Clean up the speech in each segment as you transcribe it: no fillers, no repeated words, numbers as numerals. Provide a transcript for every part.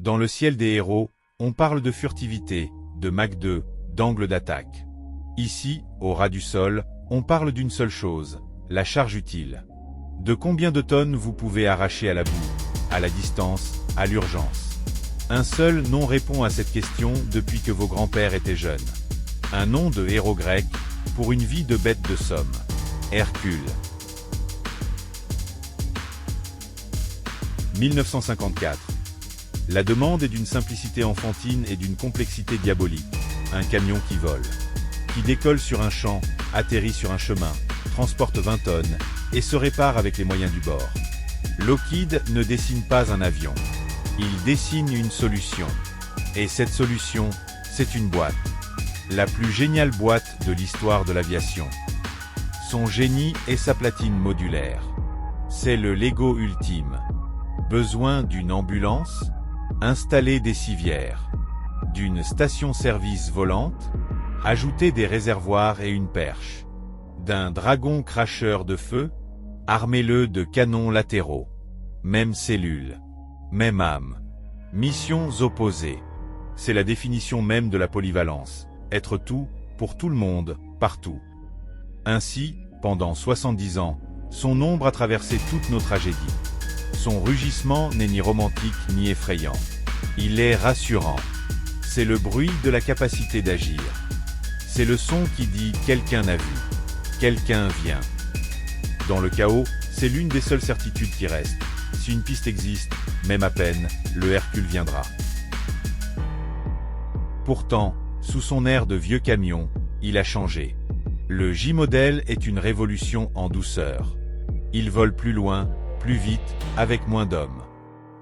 Dans le ciel des héros, on parle de furtivité, de Mach 2, d'angle d'attaque. Ici, au ras du sol, on parle d'une seule chose, la charge utile. De combien de tonnes vous pouvez arracher à la boue, à la distance, à l'urgence? Un seul nom répond à cette question depuis que vos grands-pères étaient jeunes. Un nom de héros grec, pour une vie de bête de somme. Hercule. 1954. La demande est d'une simplicité enfantine et d'une complexité diabolique. Un camion qui vole. Qui décolle sur un champ, atterrit sur un chemin, transporte 20 tonnes, et se répare avec les moyens du bord. Lockheed ne dessine pas un avion. Il dessine une solution. Et cette solution, c'est une boîte. La plus géniale boîte de l'histoire de l'aviation. Son génie est sa platine modulaire. C'est le Lego ultime. Besoin d'une ambulance? Installer des civières. D'une station-service volante? Ajouter des réservoirs et une perche. D'un dragon cracheur de feu? Armez-le de canons latéraux. Même cellule. Même âme. Missions opposées. C'est la définition même de la polyvalence. Être tout, pour tout le monde, partout. Ainsi, pendant 70 ans, son ombre a traversé toutes nos tragédies. Son rugissement n'est ni romantique ni effrayant. Il est rassurant. C'est le bruit de la capacité d'agir. C'est le son qui dit « quelqu'un a vu »,« quelqu'un vient ». Dans le chaos, c'est l'une des seules certitudes qui reste. Si une piste existe, même à peine, le Hercule viendra. Pourtant, sous son air de vieux camion, il a changé. Le J-modèle est une révolution en douceur. Il vole plus loin, plus vite, avec moins d'hommes.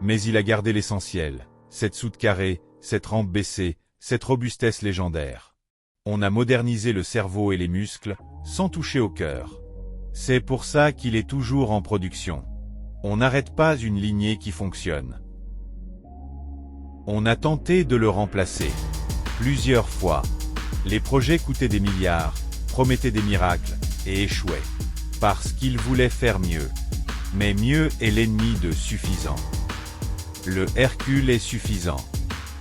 Mais il a gardé l'essentiel, cette soute carrée, cette rampe baissée, cette robustesse légendaire. On a modernisé le cerveau et les muscles, sans toucher au cœur. C'est pour ça qu'il est toujours en production. On n'arrête pas une lignée qui fonctionne. On a tenté de le remplacer. Plusieurs fois. Les projets coûtaient des milliards, promettaient des miracles, et échouaient. Parce qu'ils voulaient faire mieux. Mais mieux est l'ennemi de suffisant. Le Hercule est suffisant.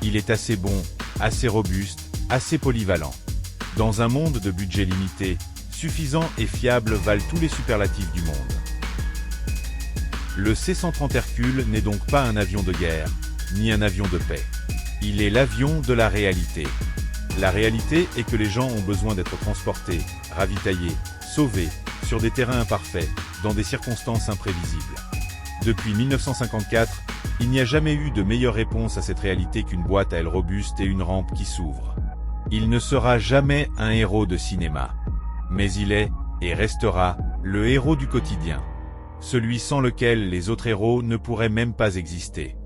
Il est assez bon, assez robuste, assez polyvalent. Dans un monde de budget limité, suffisant et fiable valent tous les superlatifs du monde. Le C-130 Hercule n'est donc pas un avion de guerre, ni un avion de paix. Il est l'avion de la réalité. La réalité est que les gens ont besoin d'être transportés, ravitaillés, sauvés, sur des terrains imparfaits, dans des circonstances imprévisibles. Depuis 1954, il n'y a jamais eu de meilleure réponse à cette réalité qu'une boîte à ailes robuste et une rampe qui s'ouvre. Il ne sera jamais un héros de cinéma. Mais il est, et restera, le héros du quotidien. Celui sans lequel les autres héros ne pourraient même pas exister.